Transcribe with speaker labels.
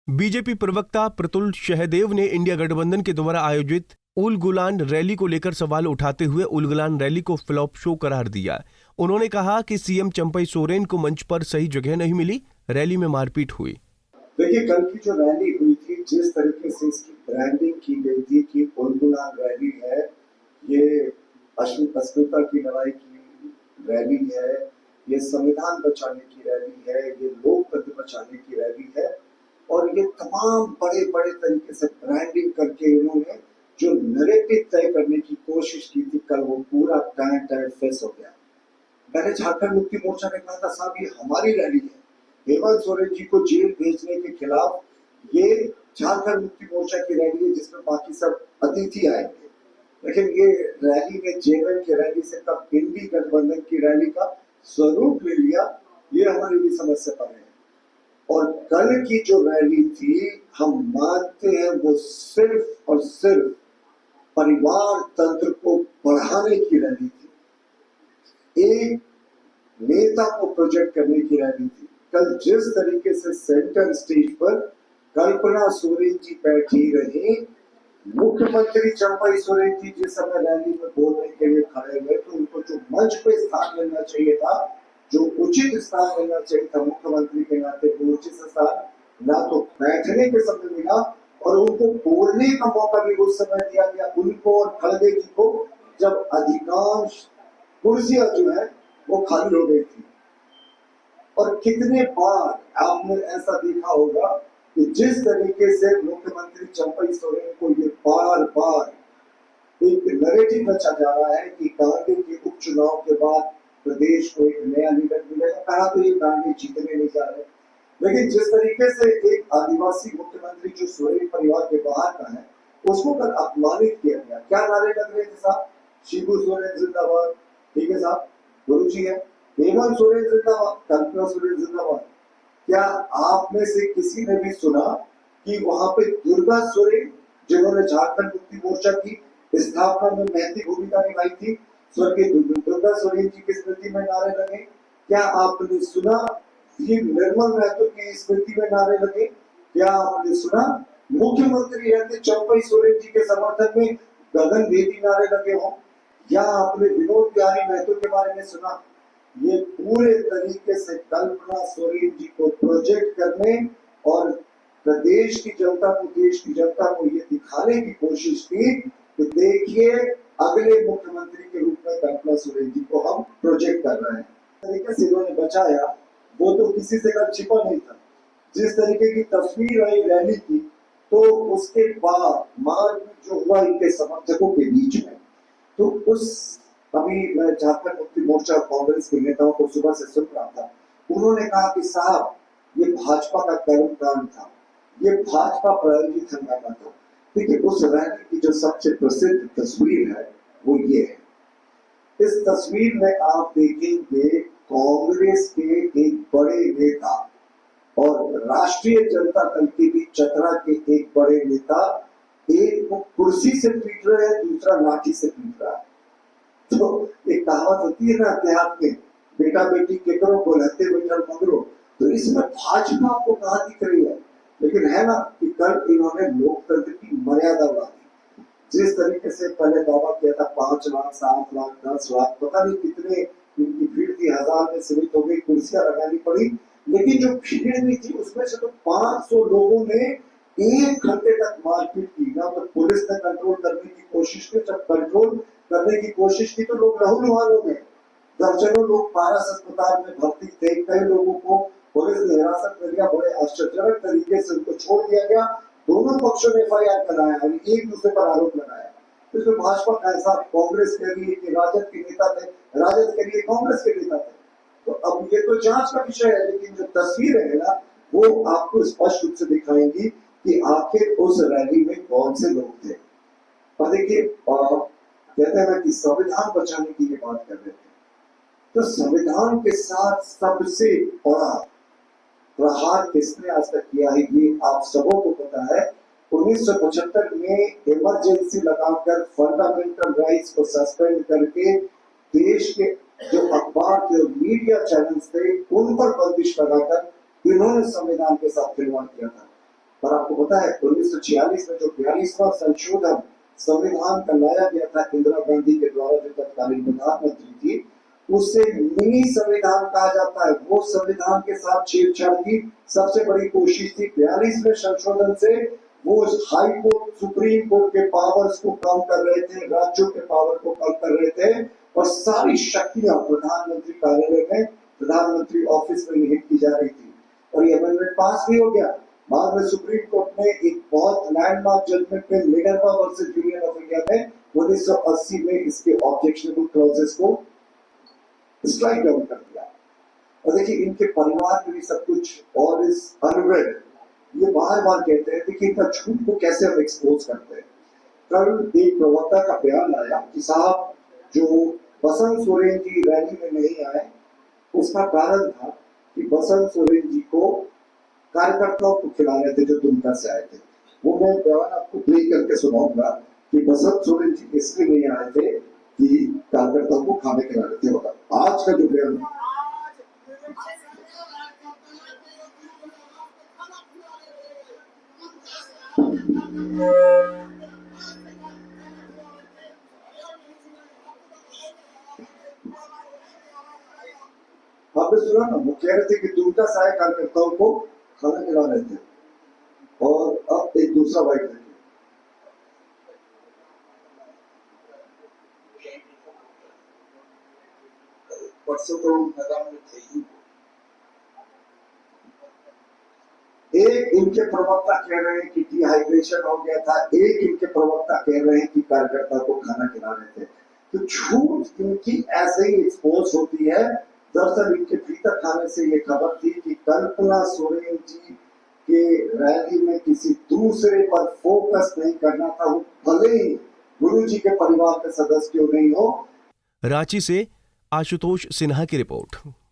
Speaker 1: BJP प्रवक्ता प्रतुल सहदेव ने India गठबंधन के द्वारा आयोजित उलगुलान रैली को लेकर सवाल उठाते हुए उलगुलान रैली को फ्लॉप शो करार दिया। उन्होंने कहा कि सीएम चंपई सोरेन को मंच पर सही जगह नहीं मिली, रैली में मारपीट हुई।
Speaker 2: देखिए, कल की जो रैली हुई थी, जिस तरीके से इसकी ब्रांडिंग की गई थी कि उलगुलान रैली है, ये अस्मिता की लड़ाई की रैली है, ये संविधान बचाने की रैली है, ये लोकतंत्र बचाने की रैली है, और ये तमाम बड़े बड़े तरीके से ब्रांडिंग करके इन्होंने जो नैरेटिव तय करने की कोशिश की थी, कल वो पूरा टाइम फेस हो गया। पहले झारखंड मुक्ति मोर्चा ने कहा था, साहब ये हमारी रैली है, हेमंत सोरेन जी को जेल भेजने के खिलाफ ये झारखंड मुक्ति मोर्चा की रैली है जिसमें बाकी सब अतिथि आएंगे, लेकिन ये रैली में जेएमएम की रैली से कब इंडी गठबंधन की रैली का स्वरूप ले लिया, ये हमारी भी समझ से परे है। और कल की जो रैली थी, हम मानते हैं वो सिर्फ और सिर्फ परिवार तंत्र को बढ़ाने की रैली थी, एक नेता को प्रोजेक्ट करने की रैली थी। कल जिस तरीके से सेंटर स्टेज पर कल्पना सोरेन जी बैठी रही, मुख्यमंत्री चंपई सोरेन जी जिस समय रैली में बोलने के लिए खड़े हुए, तो उनको जो मंच पे स्थान मिलना चाहिए था, जो उचित स्थान मिलना चाहिए था मुख्यमंत्री के नाते, वो उचित स्थान ना तो बैठने के समय मिला और उनको बोलने का मौका भी उस समय दिया गया उनको और खड़गे जी को, जब अधिकांश कुर्सियां जो है वो खाली हो गई थी। और कितने बार आपने ऐसा देखा होगा कि जिस तरीके से मुख्यमंत्री चंपई सोरेन को ये बार बार एक नैरेटिव रचा जा रहा है कि कांग्रेस के उपचुनाव के बाद प्रदेश को एक नया लीडर मिलेगा, कहा तो ये कांग्रेस जीतने नहीं जा रहे, लेकिन जिस तरीके से एक आदिवासी मुख्यमंत्री जो सोरेन परिवार के बाहर का है, उसको कल अपमानित किया गया। क्या नारे लग रहे थे साहब? शिबू सोरेन जिंदाबाद, ठीक है साहब, गुरु जी है, हेमंत सोरेन जिंदाबाद, कल्पना सोरेन जिंदाबाद। क्या आप में से किसी ने भी सुना कि वहां पे दुर्गा सोरेन, जिन्होंने झारखंड मुक्ति मोर्चा की स्थापना में महती भूमिका निभाई थी, स्वर्गीय दुर्गा सोरेन जी की स्मृति में नारे लगे? क्या आपने सुना ये निर्मल महतो की स्मृति में नारे लगे? क्या आपने सुना मुख्यमंत्री रहते चंपई सोरेन जी के समर्थन में गगन भेदी नारे लगे हों? या आपने विनोद बिहारी महतो के बारे में सुना? ये पूरे तरीके से कल्पना सोरेन जी को प्रोजेक्ट करने और प्रदेश की जनता को, देश की जनता को ये दिखाने की कोशिश की कि देखिए अगले मुख्यमंत्री के रूप में कल्पना सोरेन जी को हम प्रोजेक्ट कर रहे हैं। तरीके से इन्होंने बचाया, वो तो किसी से कल छिपा नहीं था। जिस तरीके की तस्वीर आई रैली की, तो उसके बाद मारपीट जो हुआ इनके समर्थकों के बीच में, तो उस अभी मैं झारखंड मुक्ति मोर्चा कांग्रेस के नेताओं को सुबह से सुन रहा था, उन्होंने कहा कि साहब ये भाजपा का कर्मकांड था, ये भाजपा प्रायोजित हंगामा था। देखिए, उस रैली की जो सबसे प्रसिद्ध तस्वीर है वो ये है। इस तस्वीर में आप देखेंगे कांग्रेस के एक बड़े नेता और राष्ट्रीय जनता दल के भी चतरा के एक बड़े नेता, एक को कुर्सी से पीट रहे हैं, दूसरा लाठी से पीट रहा है। तो एक कहावत होती है ना देहात में, बेटा बेटी केकरो को रहते बैठल मगरो, तो इसमें भाजपा आपको कहाँ दिख रही है? लेकिन है ना कि कल इन्होंने लोकतंत्र की मर्यादा उड़ा दी। जिस तरीके से पहले दावा किया था 5 लाख, 7 लाख, 10 लाख, पता नहीं कितने इनकी भीड़ थी, 1000 में सीमित हो गई, कुर्सियां लगानी पड़ी, लेकिन जो भीड़ भी थी उसमें से तो 500 लोगों ने 1 घंटे तक मारपीट की। ना तो पुलिस ने कंट्रोल करने की कोशिश की, जब कंट्रोल करने की कोशिश की तो लोग लहूलुहान हो गए। दर्जनों लोग पारस अस्पताल में भर्ती थे, कई लोगों को पुलिस ने हिरासत में लिया, बड़े आश्चर्यजनक तरीके से उनको छोड़ दिया गया। दोनों पक्षों ने एफआईआर कराया और एक दूसरे पर आरोप लगाया। इसमें भाजपा का ऐसा, कांग्रेस के लिए कि राजद के नेता थे, राजद के लिए कांग्रेस के नेता थे। तो अब ये तो जांच का विषय है, लेकिन जो तस्वीरें है ना, वो आपको स्पष्ट रूप से दिखाएंगी कि आखिर उस रैली में कौन से लोग थे। और देखिए, कहते हैं कि संविधान बचाने की ये बात कर रहे थे, तो संविधान के साथ सबसे बड़ा प्रहार किसने आज तक किया है ये आप सबों को पता है। 1975 में इमरजेंसी लगाकर फंडामेंटल राइट्स को सस्पेंड करके देश के जो अखबार थे और मीडिया चैनल्स थे उन पर बंदिश लगाकर इन्होंने संविधान के साथ खिलवाड़ किया था। पर आपको पता है 1946 में जो 42वां संशोधन संविधान का लाया गया था इंदिरा गांधी के द्वारा, जो तत्कालीन प्रधानमंत्री थी, उससे मिनी संविधान कहा जाता है। वो संविधान के साथ छेड़छाड़ की सबसे बड़ी कोशिश थी। 42वें संशोधन से वो हाई कोर्ट, सुप्रीम कोर्ट के पावर्स को कम कर रहे थे, राज्यों के पावर को कम कर रहे थे, और सारी शक्तियां प्रधानमंत्री कार्यालय में, प्रधानमंत्री ऑफिस में निहित की जा रही थी। और ये अमेंडमेंट पास भी हो गया। बाद में सुप्रीम कोर्ट ने एक बहुत लैंडमार्क जजमेंट में Minerva versus union of India में 1980 में इसके ऑब्जेक्शनेबल क्लॉजेस को स्ट्राइक डाउन कर दिया। और देखिए, इनके परिवार में भी सब कुछ और इज अनवेड, ये बार बार कहते हैं। देखिए, इनका झूठ को कैसे हम एक्सपोज करते हैं। कल एक प्रवक्ता का बयान आया कि साहब, जो बसंत सोरेन जी रैली में नहीं आए, उसका कारण था कि बसंत सोरेन जी को कार्यकर्ताओं को खिला रहे थे जो दुमका से आए थे। वो मैं बयान आपको प्ले करके सुनाऊंगा कि बसंत सोरेन जी इसलिए नहीं आए थे कि कार्यकर्ताओं को खाने खिला रहे थे। होगा आज का जो बयान है, आपने सुना ना, वो कह रहे थे कि दुमका से आए कार्यकर्ताओं को खाना खिला रहे थे। और अब एक दूसरा वाइट देखिए,
Speaker 3: परसों तो मैदान में थे ही।
Speaker 2: एक इनके प्रवक्ता कह रहे हैं कि डिहाइड्रेशन हो गया था, एक इनके प्रवक्ता कह रहे हैं कि कार्यकर्ता को खाना खिला रहे थे। तो झूठ इनकी ऐसे ही एक्सपोज होती है। दरअसल इनके भीतर खाने से ये खबर थी कि कल्पना सोरेन जी के रैली में किसी दूसरे पर फोकस नहीं करना था, वो भले ही गुरु जी के परिवार के सदस्य क्यों नहीं हो।
Speaker 1: रांची से आशुतोष सिन्हा की रिपोर्ट।